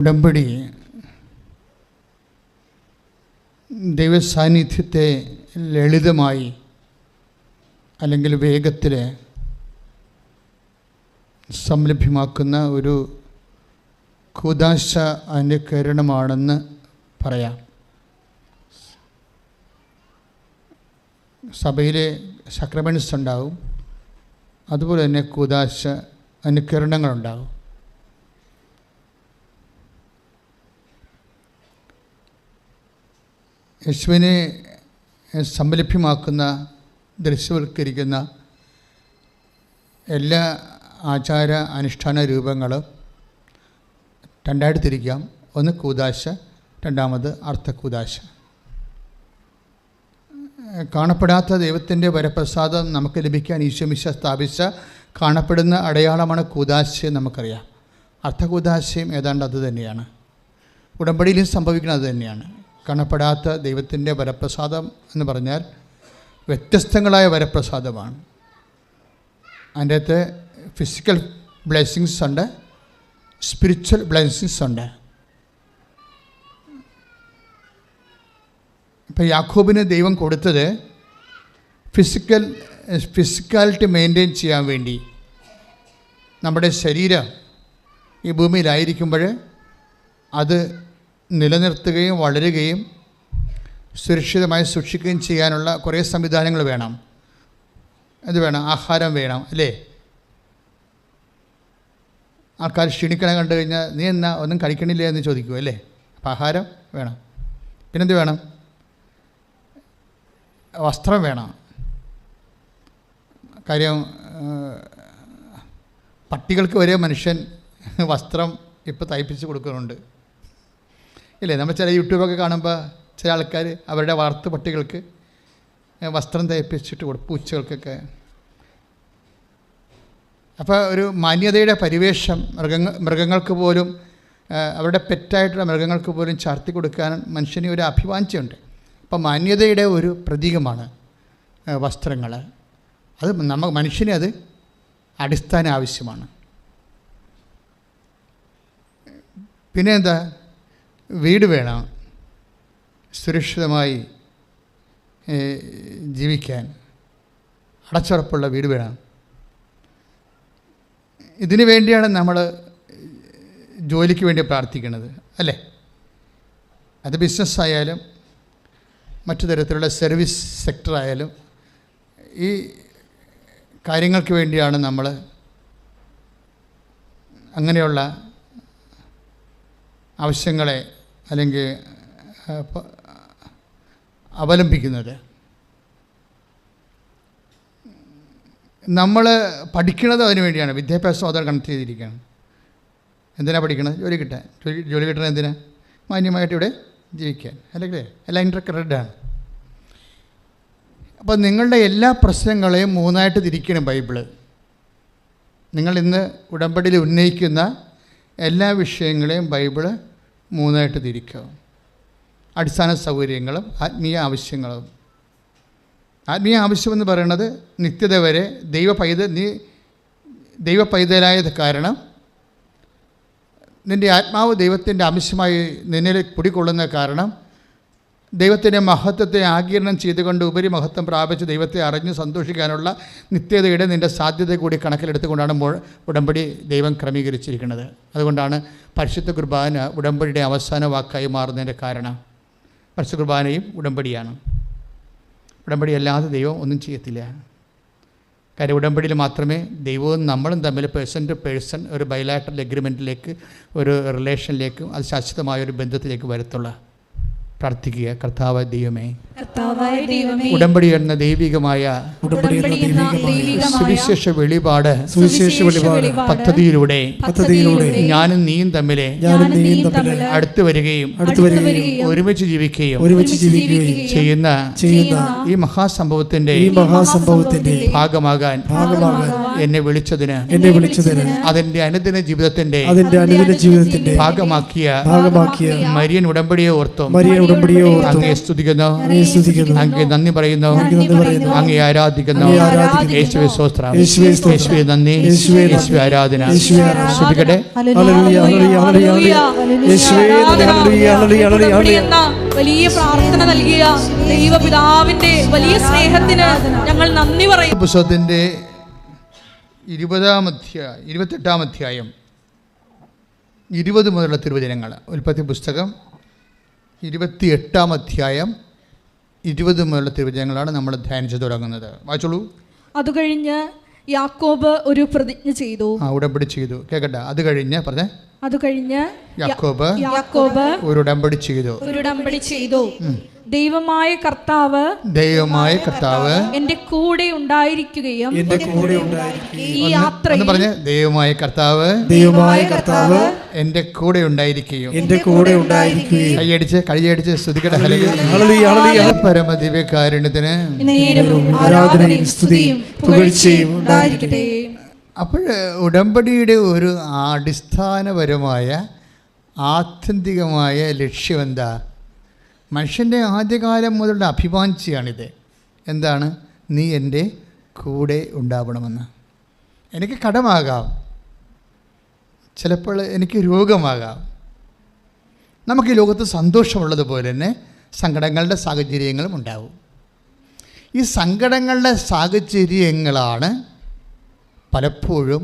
ഉടമ്പടി ദൈവസാന്നിധ്യത്തെ ലളിതമായി അല്ലെങ്കിൽ വേഗത്തിൽ സംലഭ്യമാക്കുന്ന ഒരു കൂദാശ അനുകരണമാണെന്ന് പറയാം. സഭയിലെ സക്രമെൻറ്റ്സ് ഉണ്ടാവും, അതുപോലെ തന്നെ കൂദാശ അനുകരണങ്ങളുണ്ടാകും. യേശുവിനെ സംലഭ്യമാക്കുന്ന, ദൃശ്യവൽക്കരിക്കുന്ന എല്ലാ ആചാര അനുഷ്ഠാന രൂപങ്ങളും രണ്ടായിട്ട് തിരിക്കാം. ഒന്ന് കൂദാശ, രണ്ടാമത് അർത്ഥകൂദാശ. കാണപ്പെടാത്ത ദൈവത്തിൻ്റെ വരപ്രസാദം നമുക്ക് ലഭിക്കാൻ ഈശോമിശിഹ സ്ഥാപിച്ച കാണപ്പെടുന്ന അടയാളമാണ് കൂദാശ. നമുക്കറിയാം അർത്ഥകൂദാശയും ഏതാണ്ട് അത് തന്നെയാണ്. ഉടമ്പടിയിലും സംഭവിക്കുന്നത് തന്നെയാണ്. കാണപ്പെടാത്ത ദൈവത്തിൻ്റെ വരപ്രസാദം എന്ന് പറഞ്ഞാൽ വ്യത്യസ്തങ്ങളായ വരപ്രസാദമാണ്. അതിൻ്റെ അകത്ത് ഫിസിക്കൽ ബ്ലെസ്സിങ്സ് ഉണ്ട്, സ്പിരിച്വൽ ബ്ലെസ്സിങ്സ് ഉണ്ട്. ഇപ്പം യാക്കോബിന് ദൈവം കൊടുത്തത് ഫിസിക്കാലിറ്റി മെയിൻറ്റെയിൻ ചെയ്യാൻ വേണ്ടി. നമ്മുടെ ശരീരം ഈ ഭൂമിയിലായിരിക്കുമ്പോൾ അത് നിലനിർത്തുകയും വളരുകയും സുരക്ഷിതമായി സൂക്ഷിക്കുകയും ചെയ്യാനുള്ള കുറേ സംവിധാനങ്ങൾ വേണം. ഇത് വേണം, ആഹാരം വേണം, അല്ലേ? ആൾക്കാർ ക്ഷീണിക്കണം കണ്ടു കഴിഞ്ഞാൽ നീ എന്നാ ഒന്നും കഴിക്കണില്ല എന്ന് ചോദിക്കും, അല്ലേ? അപ്പം ആഹാരം വേണം. പിന്നെന്ത് വേണം? വസ്ത്രം വേണം. കാര്യം പട്ടികൾക്ക് വരെ മനുഷ്യൻ വസ്ത്രം ഇപ്പോൾ തയ്പ്പിച്ച് കൊടുക്കുന്നുണ്ട്, ഇല്ലേ? നമ്മൾ ചില യൂട്യൂബൊക്കെ കാണുമ്പോൾ ചില ആൾക്കാർ അവരുടെ വളർത്തു പട്ടികൾക്ക് വസ്ത്രം തയ്പ്പിച്ചിട്ട് കൊടുക്കും, പൂച്ചകൾക്കൊക്കെ. അപ്പോൾ ഒരു മാന്യതയുടെ പരിവേഷം മൃഗങ്ങൾക്ക് പോലും, അവരുടെ പെറ്റായിട്ടുള്ള മൃഗങ്ങൾക്ക് പോലും ചാർത്തി കൊടുക്കാൻ മനുഷ്യന് ഒരു അഭിവാഞ്ചയുണ്ട്. അപ്പോൾ മാന്യതയുടെ ഒരു പ്രതീകമാണ് വസ്ത്രങ്ങൾ. അത് മനുഷ്യന് അത് അടിസ്ഥാന ആവശ്യമാണ്. പിന്നെ എന്താ? വീട് വേണം, സുരക്ഷിതമായി ജീവിക്കാൻ അടച്ചുറപ്പുള്ള വീട് വേണം. ഇതിനു വേണ്ടിയാണ് നമ്മൾ ജോലിക്ക് വേണ്ടി പ്രാർത്ഥിക്കുന്നത്, അല്ലേ? അത് ബിസിനസ്സായാലും മറ്റു തരത്തിലുള്ള സർവീസ് സെക്ടറായാലും ഈ കാര്യങ്ങൾക്ക് വേണ്ടിയാണ് നമ്മൾ അങ്ങനെയുള്ള ആവശ്യങ്ങളെ അല്ലെങ്കിൽ അവലംബിക്കുന്നത്. നമ്മൾ പഠിക്കുന്നത് അതിനു വേണ്ടിയാണ്. വിദ്യാഭ്യാസം അതോടെ കണക്ട് ചെയ്തിരിക്കുകയാണ്. എന്തിനാണ് പഠിക്കണത്? ജോലി കിട്ടാൻ. ജോലി കിട്ടണത് എന്തിനാ? മാന്യമായിട്ട് ഇവിടെ ജീവിക്കാൻ, അല്ലെങ്കിൽ എല്ലാം ഇൻ്റർകണക്റ്റഡാണ്. അപ്പോൾ നിങ്ങളുടെ എല്ലാ പ്രശ്നങ്ങളെയും മൂന്നായിട്ട് തിരിക്കണം ബൈബിള്. നിങ്ങൾ ഇന്ന് ഉടമ്പടിയിൽ ഉന്നയിക്കുന്ന എല്ലാ വിഷയങ്ങളെയും ബൈബിള് മൂന്നായിട്ട് തിരിക്കുക. അടിസ്ഥാന സൗകര്യങ്ങളും ആത്മീയ ആവശ്യങ്ങളും. ആത്മീയ ആവശ്യമെന്ന് പറയുന്നത് നിത്യത വരെ ദൈവ പൈതലായത് കാരണം നിൻ്റെ ആത്മാവ് ദൈവത്തിൻ്റെ ആവശ്യമായി നിന്നിൽ കുടികൊള്ളുന്ന കാരണം ദൈവത്തിൻ്റെ മഹത്വത്തെ ആഗിരണം ചെയ്തുകൊണ്ട് ഉപരിമഹത്വം പ്രാപിച്ച് ദൈവത്തെ അറിഞ്ഞ് സന്തോഷിക്കാനുള്ള നിത്യതയുടെ നിൻ്റെ സാധ്യത കൂടി കണക്കിലെടുത്തുകൊണ്ടാണ് ഉടമ്പടി ദൈവം ക്രമീകരിച്ചിരിക്കുന്നത്. അതുകൊണ്ടാണ് പരിശുദ്ധ കുർബാന ഉടമ്പടിയുടെ അവസാന വാക്കായി മാറുന്നതിൻ്റെ കാരണം. പരിശുദ്ധ കുർബാനയും ഉടമ്പടിയാണ്. ഉടമ്പടി അല്ലാതെ ദൈവം ഒന്നും ചെയ്യത്തില്ല. കാര്യം ഉടമ്പടിയിൽ മാത്രമേ ദൈവവും നമ്മളും തമ്മിൽ പേഴ്സൺ ടു പേഴ്സൺ ഒരു ബൈലാറ്ററൽ എഗ്രിമെൻറ്റിലേക്ക്, ഒരു റിലേഷനിലേക്കും അത് ശാശ്വതമായൊരു ബന്ധത്തിലേക്ക് വരത്തുള്ളൂ. പ്രാർത്ഥിക്കുക. കർത്താവായ ദൈവമേ, ഉടമ്പടി എന്ന ദൈവികമായ സുവിശേഷ വെളിപാട് പദ്ധതിയിലൂടെ ഞാനും നീയും തമ്മിൽ അടുത്തു വരികയും ഒരുമിച്ച് ജീവിക്കുകയും ചെയ്യുന്ന ഈ മഹാസംഭവത്തിന്റെ ഭാഗമാകാൻ എന്നെ വിളിച്ചതിന് അതിന്റെ അനുദിന ജീവിതത്തിന്റെ ഭാഗമാക്കിയ മരിയൻ ഉടമ്പടിയെ ഓർത്തും അങ്ങയെ സ്തുതിക്കുന്നു, അങ്ങയെ നന്ദി പറയുന്നു, അങ്ങയെ ആരാധിക്കുന്നു. യേശുവേ സ്തോത്രം, യേശുവേ നന്ദി, യേശുവേ ആരാധന. സ്തുതിക്കട്ടെ. വലിയ പ്രാർത്ഥന നൽകിയ ദൈവപിതാവിന്റെ വലിയ സ്നേഹത്തിന് ഞങ്ങൾ നന്ദി പറയും. പുസ്തകത്തിന്റെ 28-ാം അധ്യായം 20 മുതലുള്ള തിരുവചനങ്ങൾ. ഉൽപ്പത്തി പുസ്തകം 28-ാം അധ്യായം 20 മുതലുള്ള തിരുവചനങ്ങളാണ് നമ്മൾ ധ്യാനിച്ചു തുടങ്ങുന്നത്. വായിച്ചോളൂ. അത് കഴിഞ്ഞ് യാക്കോബ് ഒരു പ്രതിജ്ഞ ചെയ്തു. ഉടമ്പടി ചെയ്തു. കേക്കട്ടെ. അത് കഴിഞ്ഞ് പറഞ്ഞേ. അത് കഴിഞ്ഞ് യാക്കോബ് ഒരു ഉടമ്പടി ചെയ്തു. ദൈവമായ കർത്താവ് എന്റെ കൂടെ ഉണ്ടായിരിക്കുകയും ഈ യാത്രയിൽ പറഞ്ഞ ദൈവമായ കർത്താവ് എന്റെ കൂടെ ഉണ്ടായിരിക്കുകയും കൈയടിച്ച് സ്തുതിക്കട്ടെ. പരമദിവ്യകാരുണ്യത്തിന് ആരാധനയും സ്തുതിയും പുകഴ്ചയും ഉണ്ടായിരിക്കട്ടെ. അപ്പോൾ ഉടമ്പടിയുടെ ഒരു അടിസ്ഥാനപരമായ ആത്യന്തികമായ ലക്ഷ്യം എന്താ? മനുഷ്യൻ്റെ ആദ്യകാലം മുതലുള്ള അഭിവാഞ്ചിയാണിത്. എന്താണ്? നീ എൻ്റെ കൂടെ ഉണ്ടാവണമെന്ന്. എനിക്ക് കടമാകാം, ചിലപ്പോൾ എനിക്ക് രോഗമാകാം. നമുക്ക് ഈ ലോകത്ത് സന്തോഷമുള്ളതുപോലെ തന്നെ സങ്കടങ്ങളുടെ സാഹചര്യങ്ങളും ഉണ്ടാവും. ഈ സങ്കടങ്ങളുടെ സാഹചര്യങ്ങളാണ് പലപ്പോഴും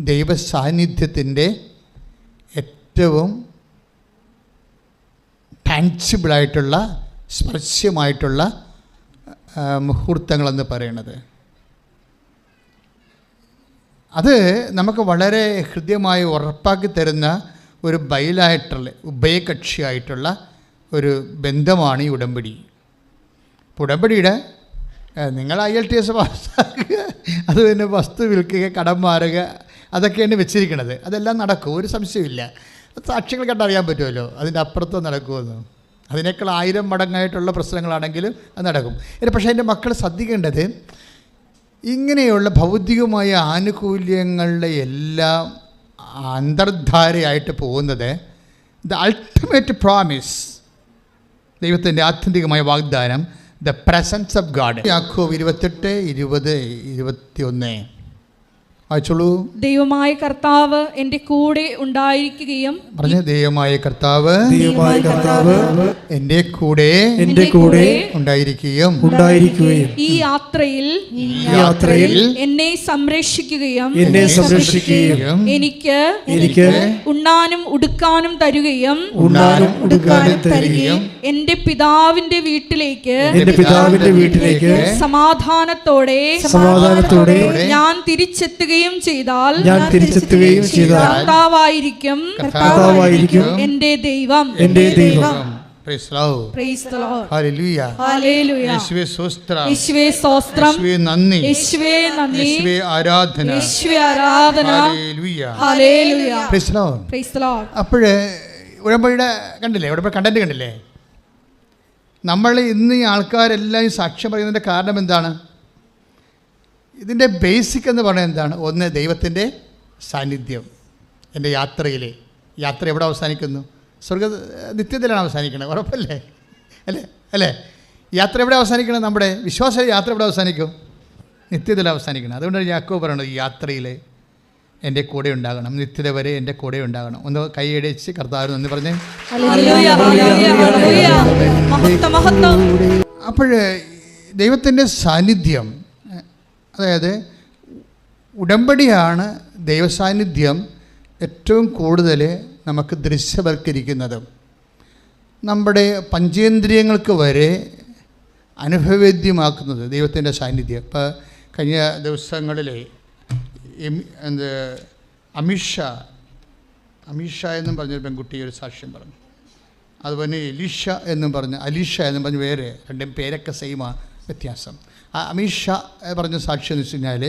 ദൈവസാന്നിധ്യത്തിൻ്റെ ഏറ്റവും ടാൻസിബിളായിട്ടുള്ള സ്പർശ്യമായിട്ടുള്ള മുഹൂർത്തങ്ങളെന്ന് പറയുന്നത്. അത് നമുക്ക് വളരെ ഹൃദ്യമായി ഉറപ്പാക്കി തരുന്ന ഒരു ഉഭയകക്ഷിയായിട്ടുള്ള ഒരു ബന്ധമാണ് ഈ ഉടമ്പടി. ഉടമ്പടിയുടെ നിങ്ങൾ IELTS പാസ്സാക്കുക, അത് പിന്നെ വസ്തു വിൽക്കുക, കടം മാറുക, അതൊക്കെയാണ് വെച്ചിരിക്കുന്നത്. അതെല്ലാം നടക്കും, ഒരു സംശയമില്ല. സാക്ഷ്യങ്ങൾ കണ്ടറിയാൻ പറ്റുമല്ലോ അതിൻ്റെ അപ്പുറത്ത് നടക്കുമെന്ന്. അതിനേക്കാൾ 1000 മടങ്ങായിട്ടുള്ള പ്രശ്നങ്ങളാണെങ്കിലും അത് നടക്കും. പക്ഷേ എൻ്റെ മക്കൾ ശ്രദ്ധിക്കേണ്ടത്, ഇങ്ങനെയുള്ള ഭൗതികമായ ആനുകൂല്യങ്ങളുടെ എല്ലാം അന്തർധാരയായിട്ട് പോകുന്നത് ദ അൾട്ടിമേറ്റ് പ്രോമിസ്, ദൈവത്തിൻ്റെ ആത്യന്തികമായ വാഗ്ദാനം, ദ പ്രസൻസ് ഓഫ് ഗാഡ്. യാക്കോബ് 28:20-21 വായിച്ചോളൂ. ദൈവമായ കർത്താവ് എൻ്റെ കൂടെ ഉണ്ടായിരിക്കുകയും പറഞ്ഞ ദൈവമായ കർത്താവ് എൻ്റെ കൂടെ ഉണ്ടായിരിക്കുകയും ഈ യാത്രയിൽ എന്നെ സംരക്ഷിക്കുകയും എനിക്ക് ഉണ്ണാനും ഉടുക്കാനും തരുകയും എൻ്റെ പിതാവിന്റെ വീട്ടിലേക്ക് സമാധാനത്തോടെ ഞാൻ തിരിച്ചെത്തുകയും ചെയ്താൽ കർത്താവായിരിക്കും എൻ്റെ ദൈവം. Praise the Lord. Praise the Lord. Hallelujah. Hallelujah. യേശുവേ സ്തോത്രം. യേശുവേ സ്തോത്രം. യേശുവേ നന്ദി. യേശുവേ നന്ദി. യേശുവേ ആരാധന. യേശുവേ ആരാധന. Hallelujah. Hallelujah. Praise the Lord. Praise the Lord. അപ്പോൾ ഉടമ്പടിയുടെ കണ്ടില്ലേ, ഉടമ്പടി കണ്ടന്റ് കണ്ടില്ലേ? നമ്മൾ ഇന്ന് ഈ ആൾക്കാരെല്ലാം ഈ സാക്ഷ്യം പറയുന്നതിൻ്റെ കാരണം എന്താണ്? ഇതിൻ്റെ ബേസിക് എന്ന് പറയുന്നത് എന്താണ്? ഒന്ന്, ദൈവത്തിൻ്റെ സാന്നിധ്യം. എൻ്റെ യാത്ര എവിടെ അവസാനിക്കുന്നു? നിത്യത്തിലാണ് അവസാനിക്കുന്നത്, ഉറപ്പല്ലേ? അല്ലേ? യാത്ര എവിടെ അവസാനിക്കണം? നമ്മുടെ വിശ്വാസ യാത്ര എവിടെ അവസാനിക്കും? നിത്യത്തിൽ അവസാനിക്കണം. അതുകൊണ്ടാണ് യാക്കോബ് പറയുന്നത്, ഈ യാത്രയിൽ എൻ്റെ കൂടെ ഉണ്ടാകണം, നിത്യത വരെ എൻ്റെ കൂടെ ഉണ്ടാകണം. ഒന്ന് കൈയടിച്ച് കർത്താവിന് നന്ദി പറഞ്ഞേ. അപ്പോൾ ദൈവത്തിൻ്റെ സാന്നിധ്യം, അതായത് ഉടമ്പടിയാണ് ദൈവസാന്നിധ്യം ഏറ്റവും കൂടുതൽ നമുക്ക് ദൃശ്യവൽക്കരിക്കുന്നതും നമ്മുടെ പഞ്ചേന്ദ്രിയങ്ങൾക്ക് വരെ അനുഭവവേദ്യമാക്കുന്നത് ദൈവത്തിൻ്റെ സാന്നിധ്യം. ഇപ്പോൾ കഴിഞ്ഞ ദിവസങ്ങളിൽ അമിഷ എന്നും പറഞ്ഞൊരു പെൺകുട്ടി ഒരു സാക്ഷ്യം പറഞ്ഞു. അതുപോലെ അലീഷ എന്നും പറഞ്ഞ് വേറെ രണ്ടും പേരൊക്കെ സെയിമാണ്, വ്യത്യാസം. ആ അമീഷ പറഞ്ഞ സാക്ഷ്യം എന്ന് വെച്ച് കഴിഞ്ഞാൽ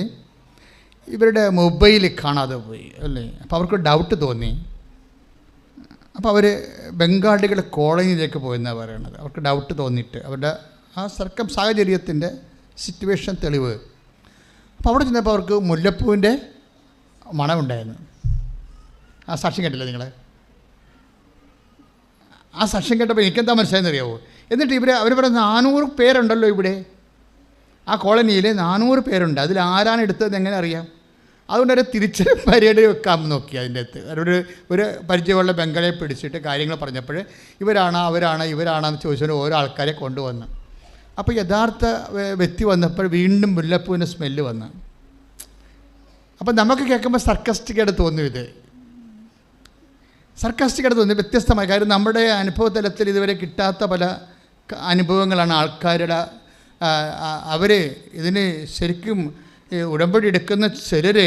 ഇവരുടെ മൊബൈൽ കാണാതെ പോയി അല്ലേ. അപ്പോൾ അവർക്ക് ഡൗട്ട് തോന്നി. അപ്പോൾ അവർ ബംഗാളികളുടെ കോളനിയിലേക്ക് പോയെന്നാണ് പറയണത്. അവർക്ക് ഡൗട്ട് തോന്നിയിട്ട് അവരുടെ ആ സാഹചര്യത്തിൻ്റെ സിറ്റുവേഷൻ തെളിവ്. അപ്പോൾ അവിടെ ചെന്നപ്പോൾ അവർക്ക് മുല്ലപ്പൂവിൻ്റെ മണമുണ്ടായിരുന്നു. ആ സാക്ഷ്യം കേട്ടില്ലേ നിങ്ങൾ? ആ സാക്ഷ്യം കേട്ടപ്പോൾ എനിക്കെന്താ മനസ്സിലായെന്നറിയാവോ? എന്നിട്ട് അവർ പറയുന്ന 400 പേരുണ്ടല്ലോ ഇവിടെ, ആ കോളനിയിൽ 400 പേരുണ്ട്, അതിൽ ആരാണ് എടുത്തതെന്ന് എങ്ങനെ അറിയാം? അതുകൊണ്ട് ഒരു തിരിച്ചറിവ് പരേഡ് വെക്കാൻ നോക്കി. അതിൻ്റെ അകത്ത് ഒരു പരിചയമുള്ള ബംഗാളിയെ പിടിച്ചിട്ട് കാര്യങ്ങൾ പറഞ്ഞപ്പോൾ ഇവരാണെന്ന് ചോദിച്ചുകൊണ്ട് ഓരോ ആൾക്കാരെ കൊണ്ടുവന്നു. അപ്പോൾ യഥാർത്ഥ വ്യക്തി വന്നപ്പോൾ വീണ്ടും മുല്ലപ്പൂവിൻ്റെ സ്മെല്ല് വന്നു. അപ്പം നമുക്ക് കേൾക്കുമ്പോൾ സർക്കസ്റ്റിക്കായിട്ട് തോന്നും, സർക്കാസ്റ്റിക്കായിട്ട് തോന്നി, വ്യത്യസ്തമായ കാര്യം. നമ്മുടെ അനുഭവ തലത്തിൽ ഇതുവരെ കിട്ടാത്ത പല അനുഭവങ്ങളാണ് ആൾക്കാരുടെ. അവർ ഇതിന് ശരിക്കും ഉടമ്പടി എടുക്കുന്ന ചിലർ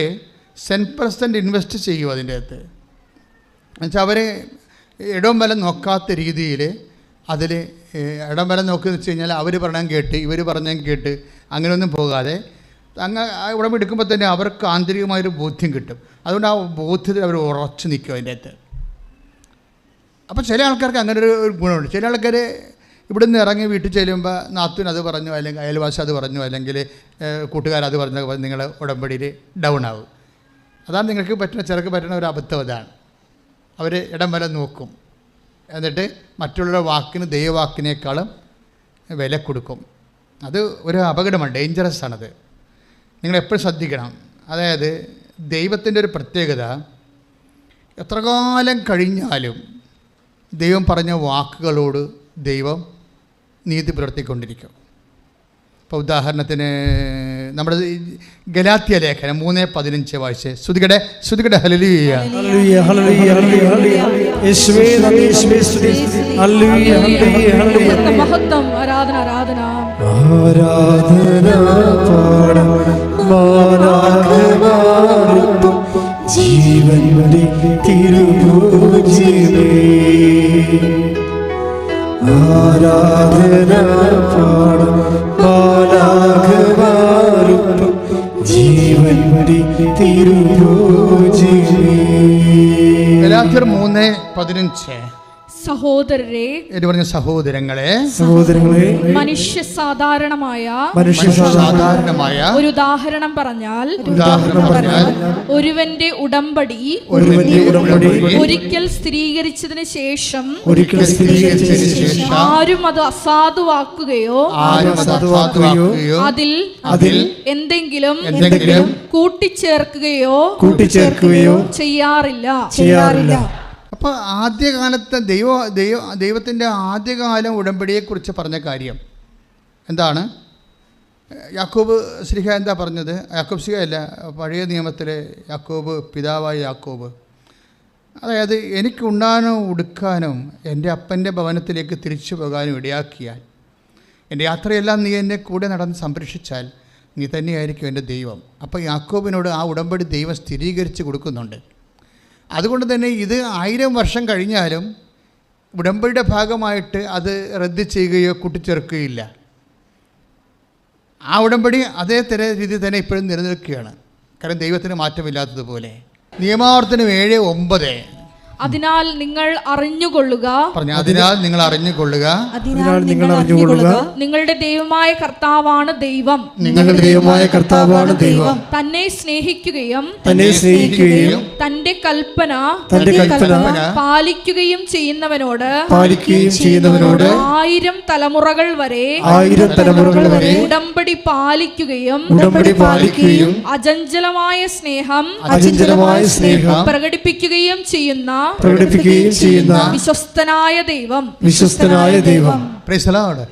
10% ഇൻവെസ്റ്റ് ചെയ്യും അതിൻ്റെ അകത്ത്. എന്നുവെച്ചാൽ അവർ ഇടവും വലം നോക്കാത്ത രീതിയിൽ അതിൽ ഇടം വലം നോക്കുകയെന്ന് വെച്ച് കഴിഞ്ഞാൽ അവർ പറഞ്ഞാൽ കേട്ട് ഇവർ പറഞ്ഞാൽ കേട്ട് അങ്ങനെയൊന്നും പോകാതെ ഉടമ്പടി എടുക്കുമ്പോൾ തന്നെ അവർക്ക് ആന്തരികമായൊരു ബോധ്യം കിട്ടും. അതുകൊണ്ട് ആ ബോധ്യത്തിൽ അവർ ഉറച്ചു നിൽക്കും അതിൻ്റെ അകത്ത്. അപ്പോൾ ചില ആൾക്കാർക്ക് അങ്ങനെ ഒരു ഗുണമുണ്ട്. ചില ആൾക്കാർ ഇവിടുന്ന് ഇറങ്ങി വീട്ടിൽ ചെല്ലുമ്പോൾ നാത്തൂൻ അത് പറഞ്ഞു, അല്ലെങ്കിൽ അയൽവാസി അത് പറഞ്ഞു, അല്ലെങ്കിൽ കൂട്ടുകാരത് പറഞ്ഞു, നിങ്ങൾ ഉടമ്പടിയിൽ ഡൗൺ ആവും. അതാണ് നിങ്ങൾക്ക് ചിലർക്ക് പറ്റുന്ന ഒരു അബദ്ധം. അതാണ് അവർ ഇടം വലം നോക്കും, എന്നിട്ട് മറ്റുള്ള വാക്കിന് ദൈവവാക്കിനേക്കാളും വില കൊടുക്കും. അത് ഒരു അപകടമാണ്, ഡേഞ്ചറസ് ആണത്. നിങ്ങളെപ്പോഴും ശ്രദ്ധിക്കണം. അതായത് ദൈവത്തിൻ്റെ ഒരു പ്രത്യേകത, എത്ര കാലം കഴിഞ്ഞാലും ദൈവം പറഞ്ഞ വാക്കുകളോട് ദൈവം നീതി പുലർത്തിക്കൊണ്ടിരിക്കും. ഇപ്പോൾ ഉദാഹരണത്തിന് നമ്മുടെ ഗലാത്യ ലേഖനം 3:15 വായിച്ച് ശ്രുതികടെ ഹല്ലേലൂയ. മഹത്വം, ആരാധന ജീവന്റെ തിരുഭോജ്യമേ, ആരാധന പാടും മാലാഖമാരും ജീവന്റെ തിരുഭോജ്യമേ. ഗലാത്യർ 3:15. സഹോദരരെ, സഹോദരങ്ങളെ, മനുഷ്യ സാധാരണമായ ഒരു ഉദാഹരണം പറഞ്ഞാൽ ഒരുവന്റെ ഉടമ്പടി ഒരിക്കൽ സ്ഥിരീകരിച്ചതിന് ശേഷം ആരും അത് അസാധുവാക്കുകയോ അതിൽ എന്തെങ്കിലും കൂട്ടിച്ചേർക്കുകയോ ചെയ്യാറില്ല. അപ്പോൾ ആദ്യകാലത്തെ ദൈവത്തിൻ്റെ ആദ്യകാലം ഉടമ്പടിയെക്കുറിച്ച് പറഞ്ഞ കാര്യം എന്താണ്? യാക്കോബ് ശ്രീഹ എന്താ പറഞ്ഞത്? യാക്കോബ് ശ്രീഹ അല്ല, പഴയ നിയമത്തിലെ യാക്കോബ്, പിതാവായ യാക്കോബ്. അതായത് എനിക്ക് ഉണ്ണാനോ ഉടുക്കാനോ എൻ്റെ അപ്പൻ്റെ ഭവനത്തിലേക്ക് തിരിച്ചു പോകാനും ഇടയാക്കിയാൽ, എൻ്റെ യാത്രയെല്ലാം നീ എന്നെ കൂടെ നടന്ന് സംരക്ഷിച്ചാൽ നീ തന്നെയായിരിക്കും എൻ്റെ ദൈവം. അപ്പോൾ യാക്കോബിനോട് ആ ഉടമ്പടി ദൈവം സ്ഥിരീകരിച്ച് കൊടുക്കുന്നുണ്ട്. അതുകൊണ്ട് തന്നെ ഇത് 1000 വർഷം കഴിഞ്ഞാലും ഉടമ്പടിയുടെ ഭാഗമായിട്ട് അത് റദ്ദ് ചെയ്യുകയോ കൂട്ടിച്ചേർക്കുകയില്ല. ആ ഉടമ്പടി അതേ രീതിയിൽ തന്നെ ഇപ്പോഴും നിലനിൽക്കുകയാണ്. കാരണം ദൈവത്തിന് മാറ്റമില്ലാത്തതുപോലെ. നിയമാവർത്തനം 7:9. അതിനാൽ നിങ്ങൾ അറിഞ്ഞുകൊള്ളുക, നിങ്ങളുടെ ദൈവമായ കർത്താവാണ് ദൈവം. തന്നെ സ്നേഹിക്കുകയും തന്റെ കൽപ്പന പാലിക്കുകയും ചെയ്യുന്നവനോട് 1000 തലമുറകൾ വരെ ഉടമ്പടി പാലിക്കുകയും അചഞ്ചലമായ സ്നേഹം പ്രകടിപ്പിക്കുകയും ചെയ്യുന്ന വിശ്വസ്തനായ ദൈവം. Praise the Lord.